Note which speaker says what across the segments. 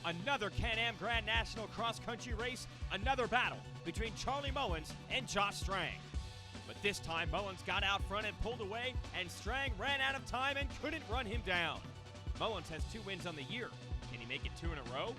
Speaker 1: Another Can-Am Grand National Cross Country race, another battle between Charlie Mullins and Josh Strang. But this time, Mullins got out front and pulled away, and Strang ran out of time and couldn't run him down. Mullins has 2 wins on the year. Can he make it 2 in a row?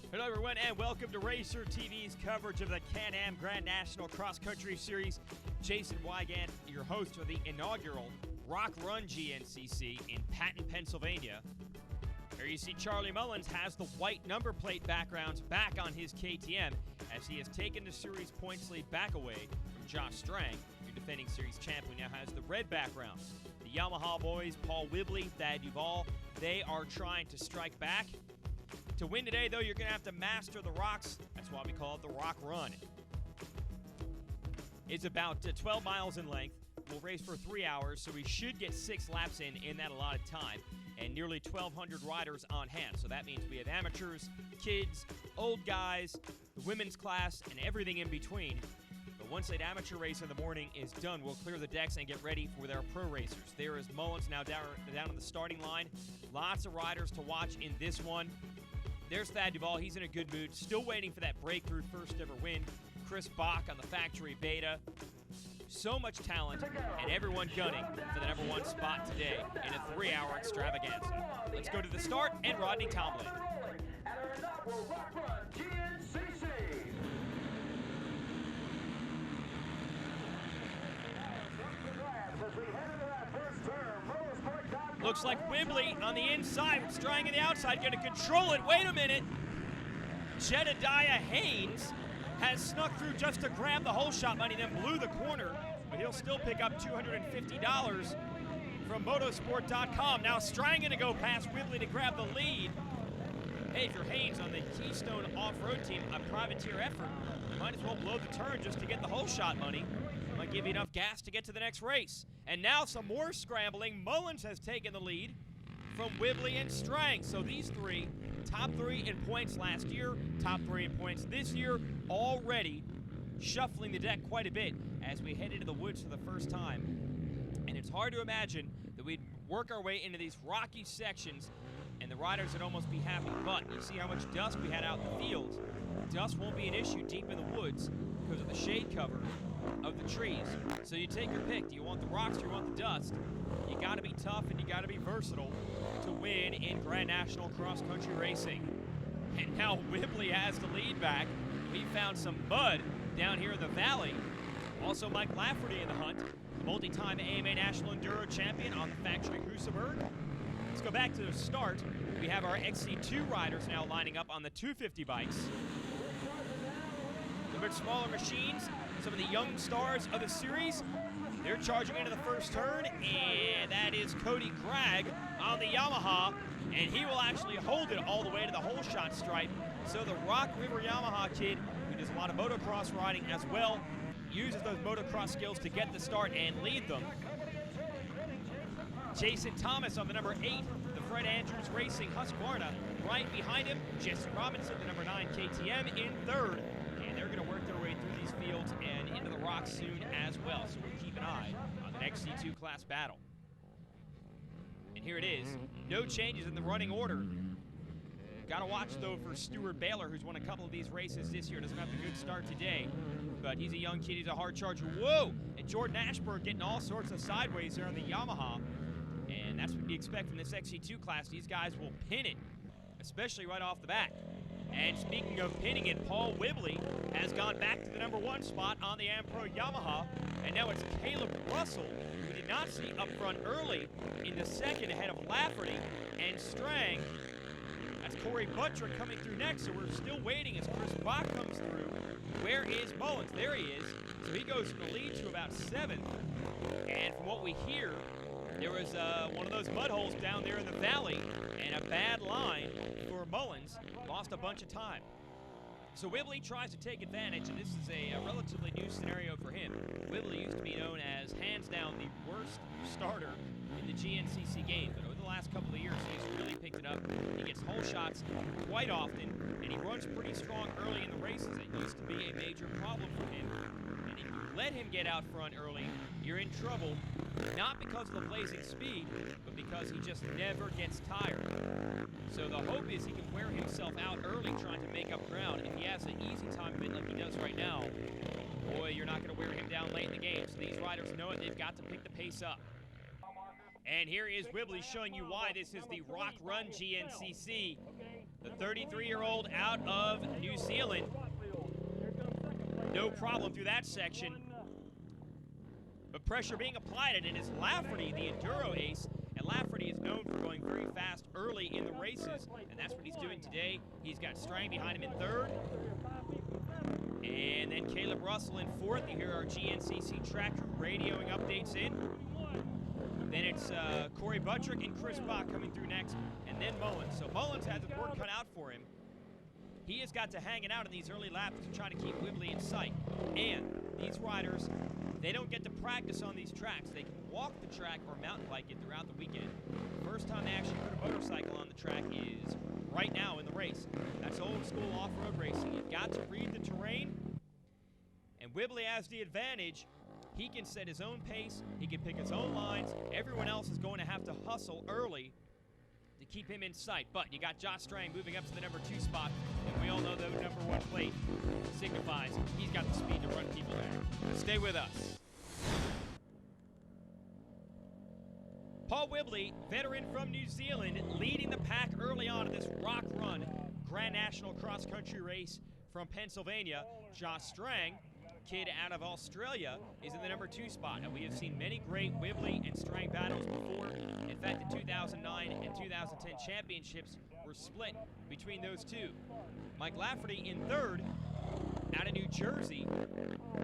Speaker 1: Hello everyone and welcome to Racer TV's coverage of the Can-Am Grand National Cross Country Series. Jason Wygant, your host for the inaugural Rock Run GNCC in Patton, Pennsylvania. Here you see Charlie Mullins has the white number plate backgrounds back on his KTM as he has taken the series points lead back away from Josh Strang, your defending series champ, who now has the red background. The Yamaha boys, Paul Whibley, Thad Duvall, they are trying to strike back. To win today, though, you're going to have to master the rocks. That's why we call it the Rock Run. It's about 12 miles in length. We'll race for 3 hours, so we should get 6 laps in that allotted time, and nearly 1,200 riders on hand. So that means we have amateurs, kids, old guys, the women's class, and everything in between. But once that amateur race in the morning is done, we'll clear the decks and get ready for our pro racers. There is Mullins now down on the starting line. Lots of riders to watch in this one. There's Thad Duvall. He's in a good mood. Still waiting for that breakthrough first ever win. Chris Bach on the factory beta. So much talent, and everyone gunning for the #1 spot today in a 3-hour extravaganza. Let's go to the start and Rodney Tomlin. Looks like Whibley on the inside, Strang on the outside, going to control it. Wait a minute. Jedediah Haynes has snuck through just to grab the whole shot money, then blew the corner, but he'll still pick up $250 from motorsport.com. Now Strang going to go past Whibley to grab the lead. Hey, if you're Haynes on the Keystone Off-Road Team, a privateer effort, you might as well blow the turn just to get the whole shot money. Might give you enough gas to get to the next race. And now some more scrambling. Mullins has taken the lead from Whibley and Strang. So these three, top 3 in points last year, top 3 in points this year, already shuffling the deck quite a bit as we head into the woods for the first time. And it's hard to imagine that we'd work our way into these rocky sections and the riders would almost be happy. But you see how much dust we had out in the fields. Dust won't be an issue deep in the woods because of the shade cover of the trees. So you take your pick. Do you want the rocks or you want the dust? You got to be tough and you got to be versatile to win in Grand National Cross Country racing. And now Whibley has the lead back. We found some mud down here in the valley. Also Mike Lafferty in the hunt, the multi-time AMA National Enduro Champion on the factory Cruciberg. Let's go back to the start. We have our XC2 riders now lining up on the 250 bikes. A bit smaller machines, some of the young stars of the series. They're charging into the first turn, and that is Cody Cragg on the Yamaha, and he will actually hold it all the way to the whole shot stripe. So the Rock River Yamaha kid, who does a lot of motocross riding as well, uses those motocross skills to get the start and lead them. Jason Thomas on the #8, the Fred Andrews Racing Husqvarna. Right behind him, Jesse Robinson, the #9 KTM in 3rd. And they're going to work their way through these fields and into the rocks soon as well. So we'll keep an eye on the XC2 class battle. And here it is. No changes in the running order. Got to watch, though, for Stuart Baylor, who's won a couple of these races this year. Doesn't have a good start today, but he's a young kid. He's a hard charger. Whoa! And Jordan Ashburn getting all sorts of sideways there on the Yamaha. And that's what you expect from this XC2 class. These guys will pin it, especially right off the bat. And speaking of pinning it, Paul Whibley has gone back to the #1 spot on the AmPro Yamaha. And now it's Caleb Russell, who did not see up front early, in the second ahead of Lafferty and Strang. That's Corey Buttrick coming through next, so we're still waiting as Chris Bach comes through. Where is Mullins? There he is. So he goes from the lead to about 7th. And from what we hear, there was one of those mud holes down there in the valley And a bad line for Mullins. Lost a bunch of time. So Whibley tries to take advantage, and this is a relatively new scenario for him. Whibley used to be known as, hands down, the worst starter in the GNCC game, but over the last couple of years, he's really picked it up. He gets hole shots quite often, and he runs pretty strong early in the races. It used to be a major problem for him. And if you let him get out front early, you're in trouble, not because of the blazing speed, but because he just never gets tired. So the hope is he can wear himself out early trying to make up ground. If he has an easy time of it like he does right now, boy, you're not going to wear him down late in the game. So these riders know it. They've got to pick the pace up. And here is Whibley showing you why this is the Rock Run GNCC. The 33-year-old out of New Zealand. No problem through that section. But pressure being applied, and it is Lafferty, the Enduro ace. And Lafferty is known for going very fast early in the races, and that's what he's doing today. He's got Strang behind him in third. And then Caleb Russell in fourth. You hear our GNCC track crew radioing updates in. Then it's Corey Buttrick and Chris Bach coming through next, and then Mullins. So Mullins has his work cut out for him. He has got to hang it out in these early laps to try to keep Whibley in sight. And these riders, they don't get to practice on these tracks. They can walk the track or mountain bike it throughout the weekend. The first time they actually put a motorcycle on the track is right now in the race. That's old school off-road racing. You've got to read the terrain, and Whibley has the advantage. He can set his own pace. He can pick his own lines. Everyone else is going to have to hustle early to keep him in sight. But you got Josh Strang moving up to the number 2 spot, and we all know the number 1 plate signifies he's got the speed to run people there. Stay with us. Paul Whibley, veteran from New Zealand, leading the pack early on in this Rock Run Grand National Cross Country race from Pennsylvania. Josh Strang, kid out of Australia, is in the number 2 spot. And we have seen many great Whibley and Strang battles before. In fact, the 2009 and 2010 championships were split between those two. Mike Lafferty in third, out of New Jersey,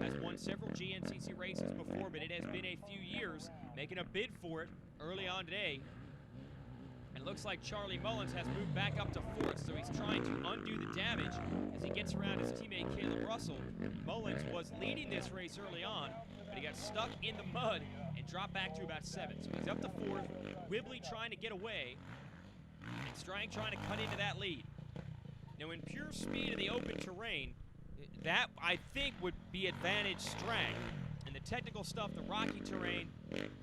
Speaker 1: has won several GNCC races before, but it has been a few years, making a bid for it early on today. And it looks like Charlie Mullins has moved back up to 4th, so he's trying to undo the damage as he gets around his teammate Caleb Russell. Mullins was leading this race early on, but he got stuck in the mud and dropped back to about 7th. So he's up to 4th, Whibley trying to get away, and Strang trying to cut into that lead. Now in pure speed in the open terrain, that I think would be advantage Strang. And the technical stuff, the rocky terrain,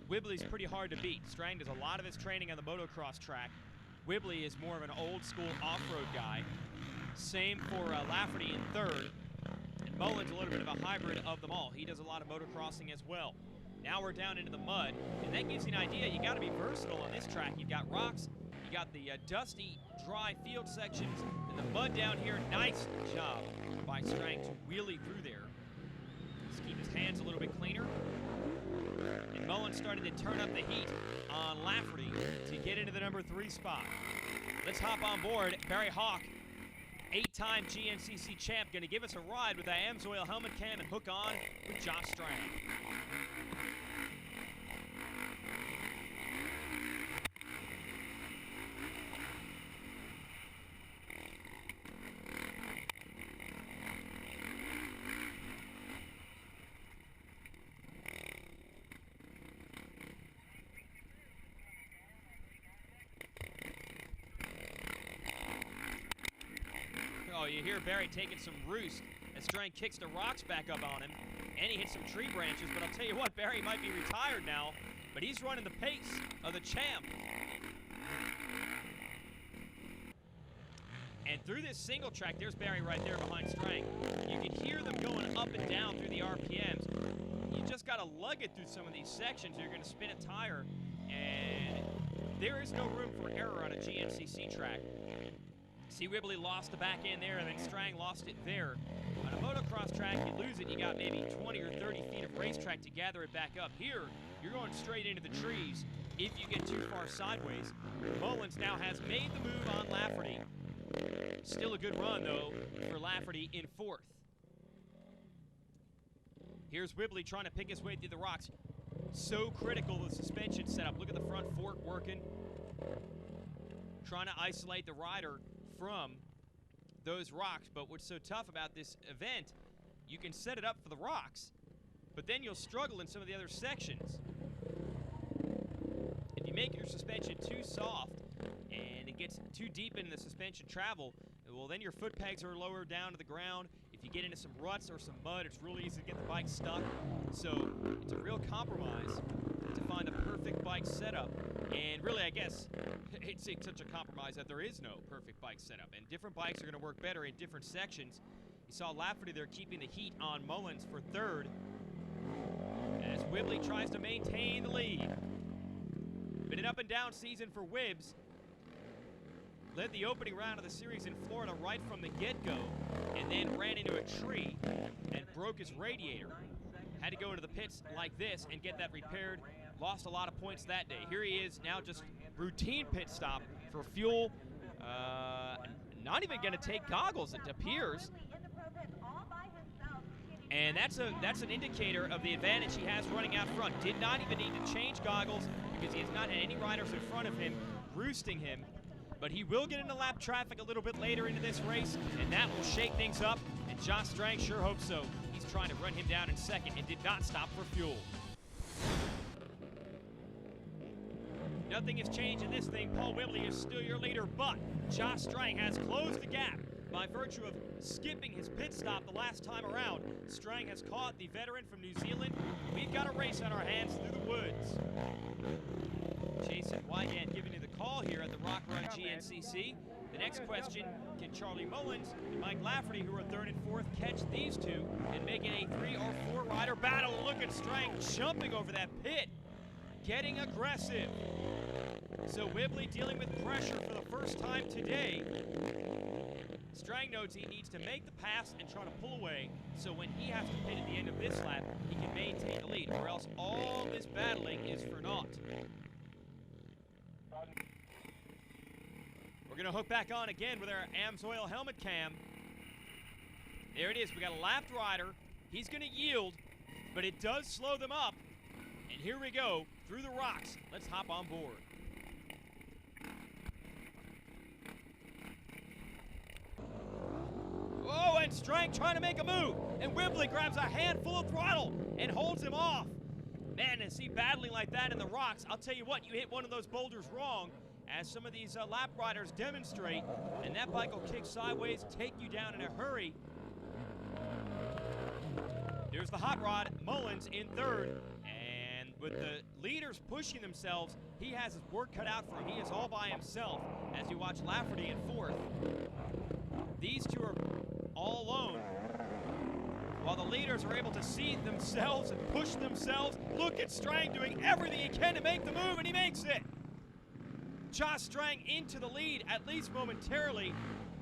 Speaker 1: Whibley's pretty hard to beat. Strang does a lot of his training on the motocross track. Whibley is more of an old school off-road guy. Same for Lafferty in third. And Mullins a little bit of a hybrid of them all. He does a lot of motocrossing as well. Now we're down into the mud, and that gives you an idea. You got to be versatile on this track. You've got rocks, you got the dusty, dry field sections, and the mud down here. Nice job by Strang to wheelie through there. Just keep his hands a little bit cleaner. And Mullins starting to turn up the heat on Lafferty to get into the number 3 spot. Let's hop on board. Barry Hawk, 8-time GNCC champ, going to give us a ride with the AMSOIL helmet cam and hook on with Josh Strang. Oh, you hear Barry taking some roost as Strang kicks the rocks back up on him, and he hits some tree branches. But I'll tell you what, Barry might be retired now, but he's running the pace of the champ. And through this single track, there's Barry right there behind Strang. You can hear them going up and down through the RPMs. You just got to lug it through some of these sections, or you're going to spin a tire, and there is no room for error on a GNCC track. See, Whibley lost the back end there, and then Strang lost it there. On a motocross track, you lose it, you got maybe 20 or 30 feet of racetrack to gather it back up. Here, you're going straight into the trees if you get too far sideways. Mullins now has made the move on Lafferty. Still a good run, though, for Lafferty in 4th. Here's Whibley trying to pick his way through the rocks. So critical, the suspension setup. Look at the front fork working. trying to isolate the rider from those rocks. But what's so tough about this event, you can set it up for the rocks, but then you'll struggle in some of the other sections. If you make your suspension too soft and it gets too deep into the suspension travel, well, then your foot pegs are lower down to the ground. If you get into some ruts or some mud, it's really easy to get the bike stuck. So it's a real compromise to find the perfect bike setup. And really, I guess, it's such a compromise that there is no perfect bike setup. And different bikes are going to work better in different sections. You saw Lafferty there keeping the heat on Mullins for third, as Whibley tries to maintain the lead. Been an up-and-down season for Whibbs. Led the opening round of the series in Florida right from the get-go, and then ran into a tree and broke his radiator. Had to go into the pits like this and get that repaired. Lost a lot of points that day. Here he is now, just routine pit stop for fuel. Not even going to take goggles, it appears. And that's an indicator of the advantage he has running out front. Did not even need to change goggles because he has not had any riders in front of him roosting him. But he will get into lap traffic a little bit later into this race, and that will shake things up, and Josh Strang sure hopes so. He's trying to run him down in second and did not stop for fuel. Nothing has changed in this thing. Paul Whibley is still your leader, but Josh Strang has closed the gap by virtue of skipping his pit stop the last time around. Strang has caught the veteran from New Zealand. We've got a race on our hands through the woods. Jason Wygant giving you the call here at the Rock Run GNCC. The next question, can Charlie Mullins and Mike Lafferty, who are third and fourth, catch these two and make it a 3 or 4 rider battle? Look at Strang jumping over that pit, getting aggressive. So Whibley dealing with pressure for the first time today. Strang knows he needs to make the pass and try to pull away, so when he has to pit at the end of this lap, he can maintain the lead, or else all this battling is for naught. We're going to hook back on again with our AMSOIL helmet cam. There it is. We got a lapped rider. He's going to yield, but it does slow them up. And here we go through the rocks. Let's hop on board. Oh, and Strang trying to make a move. And Whibley grabs a handful of throttle and holds him off. Man, to see battling like that in the rocks, I'll tell you what, you hit one of those boulders wrong, as some of these lap riders demonstrate, and that bike will kick sideways, take you down in a hurry. There's the hot rod, Mullins in third, and with the leaders pushing themselves, he has his work cut out for him. He is all by himself as you watch Lafferty in fourth. These two are all alone, while the leaders are able to see themselves and push themselves. Look at Strang doing everything he can to make the move, and he makes it. Josh Strang into the lead, at least momentarily.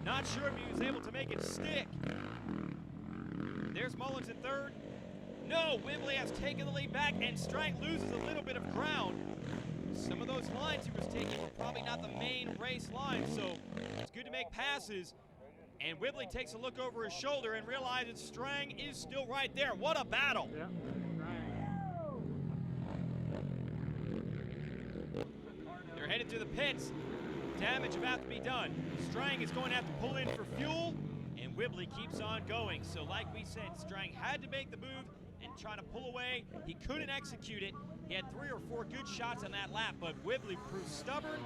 Speaker 1: Not sure if he was able to make it stick. There's Mullins in third. No, Whibley has taken the lead back, and Strang loses a little bit of ground. Some of those lines he was taking were probably not the main race lines, so it's good to make passes. And Whibley takes a look over his shoulder and realizes Strang is still right there. What a battle.
Speaker 2: Yeah.
Speaker 1: They're headed to the pits. Damage about to be done. Strang is going to have to pull in for fuel, and Whibley keeps on going. So like we said, Strang had to make the move and try to pull away. He couldn't execute it. He had 3 or 4 good shots on that lap, but Whibley proved stubborn.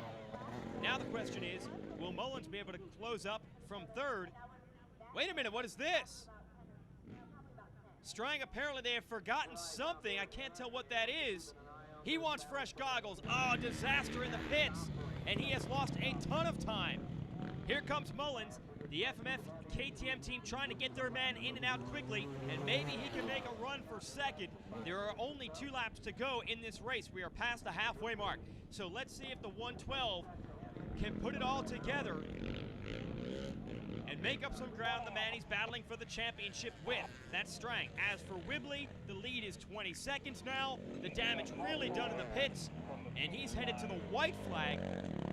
Speaker 1: Now the question is, will Mullins be able to close up from third? Wait a minute, what is this? Strang, apparently they have forgotten something. I can't tell what that is. He wants fresh goggles. Oh, disaster in the pits. And he has lost a ton of time. Here comes Mullins, the FMF KTM team trying to get their man in and out quickly, and maybe he can make a run for second. There are only 2 laps to go in this race. We are past the halfway mark. So let's see if the 112 can put it all together and make up some ground. The man he's battling for the championship with. That's Strang. As for Whibley, the lead is 20 seconds now. The damage really done in the pits, and he's headed to the white flag.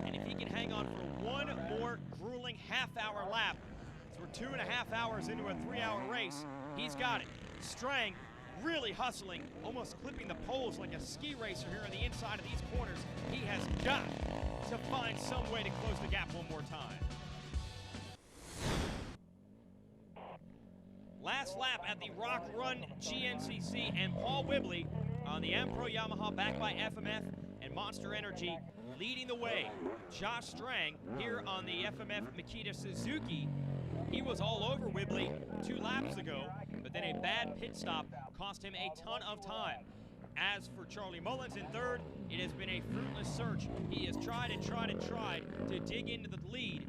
Speaker 1: And if he can hang on for one more grueling half-hour lap, so we're 2.5 hours into a 3-hour race, he's got it. Strang really hustling, almost clipping the poles like a ski racer here on the inside of these corners. He has got to find some way to close the gap one more time. Last lap at the Rock Run GNCC, and Paul Whibley on the M Pro Yamaha backed by FMF and Monster Energy leading the way. Josh Strang here on the FMF Makita Suzuki. He was all over Whibley 2 laps ago, but then a bad pit stop cost him a ton of time. As for Charlie Mullins in third, it has been a fruitless search. He has tried and tried and tried to dig into the lead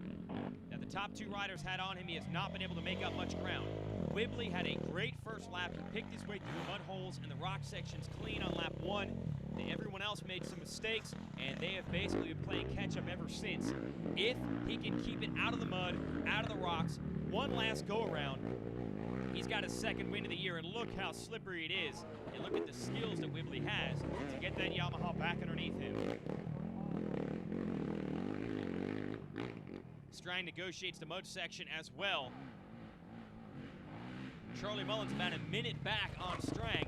Speaker 1: that the top 2 riders had on him. He has not been able to make up much ground. Whibley had a great first lap. He picked his way through the mud holes and the rock sections clean on lap 1. Everyone else made some mistakes, and they have basically been playing catch-up ever since. If he can keep it out of the mud, out of the rocks, one last go-around, he's got his second win of the year, and look how slippery it is. And look at the skills that Whibley has to get that Yamaha back underneath him. Strang negotiates the mud section as well. Charlie Mullins about a minute back on Strang.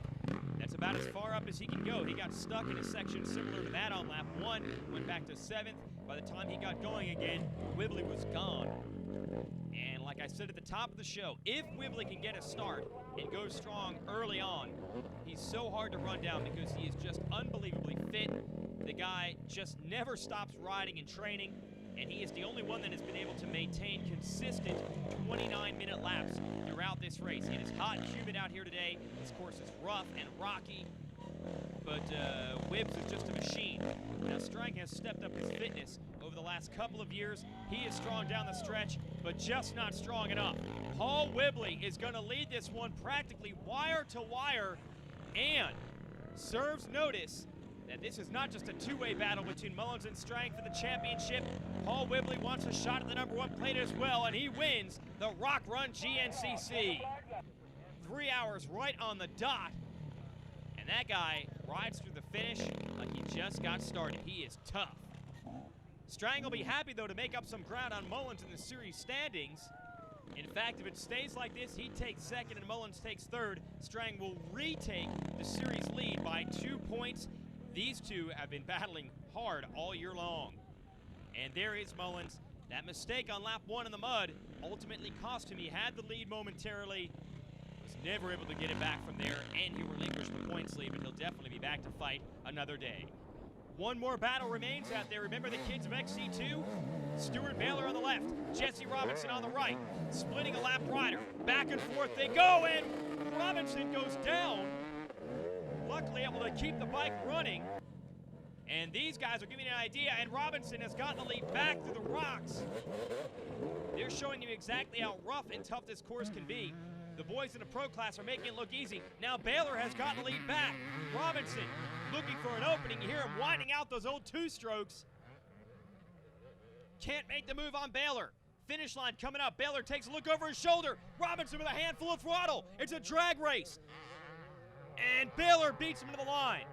Speaker 1: That's about as far up as he can go. He got stuck in a section similar to that on lap 1, went back to 7th. By the time he got going again, Whibley was gone. And like I said at the top of the show, if Whibley can get a start and go strong early on, he's so hard to run down because he is just unbelievably fit. The guy just never stops riding and training, and he is the only one that has been able to maintain consistent 29-minute laps throughout this race. It is hot and humid out here today. This course is rough and rocky, but Whibbs is just a machine. Now, Strang has stepped up his fitness over the last couple of years. He is strong down the stretch, but just not strong enough. Paul Whibley is going to lead this one practically wire to wire, and serves notice that this is not just a two-way battle between Mullins and Strang for the championship. Paul Whibley wants a shot at the #1 plate as well, and he wins the Rock Run GNCC. 3 hours right on the dot, and that guy rides through the finish like he just got started. He is tough. Strang will be happy, though, to make up some ground on Mullins in the series standings. In fact, if it stays like this, he takes second and Mullins takes third. Strang will retake the series lead by 2 points. These two have been battling hard all year long. And there is Mullins. That mistake on lap 1 in the mud ultimately cost him. He had the lead momentarily, was never able to get it back from there, and he relinquished the points lead, but he'll definitely be back to fight another day. One more battle remains out there. Remember the kids of XC2? Stuart Baylor on the left, Jesse Robinson on the right, splitting a lap rider. Back and forth they go, and Robinson goes down. Luckily able to keep the bike running. And these guys are giving you an idea, and Robinson has gotten the lead back through the rocks. They're showing you exactly how rough and tough this course can be. The boys in the pro class are making it look easy. Now Baylor has gotten the lead back. Robinson looking for an opening. You hear him winding out those old 2-strokes. Can't make the move on Baylor. Finish line coming up. Baylor takes a look over his shoulder. Robinson with a handful of throttle. It's a drag race. And Baylor beats him to the line.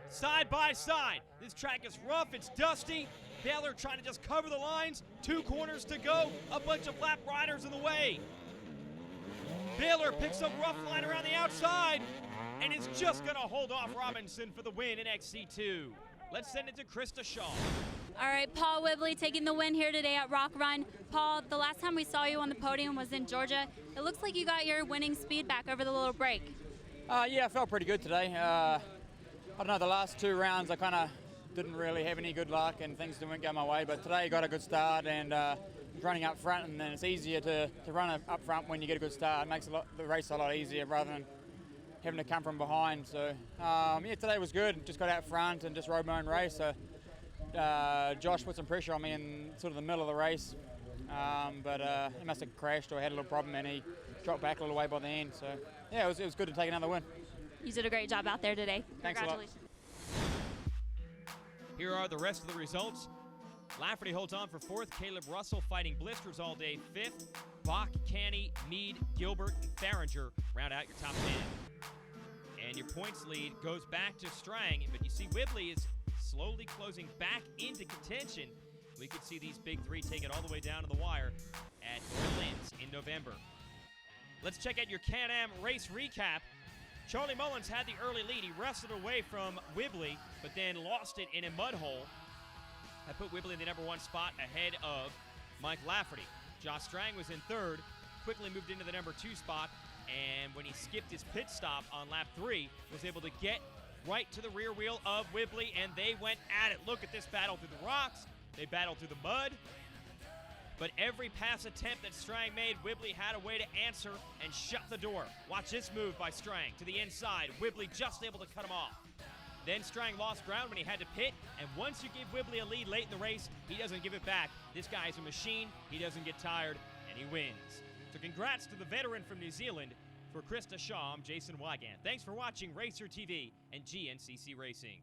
Speaker 1: Side by side. This track is rough, it's dusty. Baylor trying to just cover the lines. 2 corners to go. A bunch of lap riders in the way. Baylor picks up rough line around the outside and is just going to hold off Robinson for the win in XC2. Let's send it to Krista Shaw.
Speaker 2: All right, Paul Whibley taking the win here today at Rock Run. Paul, the last time we saw you on the podium was in Georgia. It looks like you got your winning speed back over the little break.
Speaker 3: Yeah, I felt pretty good today. I don't know, the last 2 rounds I kind of didn't really have any good luck and things didn't go my way, but today I got a good start and running up front, and then it's easier to run up front when you get a good start. It makes the race a lot easier rather than having to come from behind. So yeah, today was good. Just got out front and just rode my own race. So Josh put some pressure on me in sort of the middle of the race, but he must have crashed or had a little problem, and he dropped back a little way by the end. So yeah, it was good to take another win.
Speaker 2: You did a great job out there today.
Speaker 3: Thanks
Speaker 2: Congratulations.
Speaker 3: a lot.
Speaker 1: Here are the rest of the results. Lafferty holds on for 4th. Caleb Russell fighting blisters all day 5th. Bach, Canny, Mead, Gilbert, and Farringer round out your top 10. And your points lead goes back to Strang, but you see Whibley is slowly closing back into contention. We could see these big 3 take it all the way down to the wire at Orleans in November. Let's check out your Can-Am race recap. Charlie Mullins had the early lead. He wrestled away from Whibley, but then lost it in a mud hole. That put Whibley in the #1 spot ahead of Mike Lafferty. Josh Strang was in third, quickly moved into the #2 spot, and when he skipped his pit stop on lap 3, was able to get right to the rear wheel of Whibley, and they went at it. Look at this battle through the rocks. They battled through the mud. But every pass attempt that Strang made, Whibley had a way to answer and shut the door. Watch this move by Strang to the inside. Whibley just able to cut him off. Then Strang lost ground when he had to pit, and once you give Whibley a lead late in the race, he doesn't give it back. This guy is a machine. He doesn't get tired, and he wins. So congrats to the veteran from New Zealand. For Krista Shaw, I'm Jason Wygant. Thanks for watching Racer TV and GNCC Racing.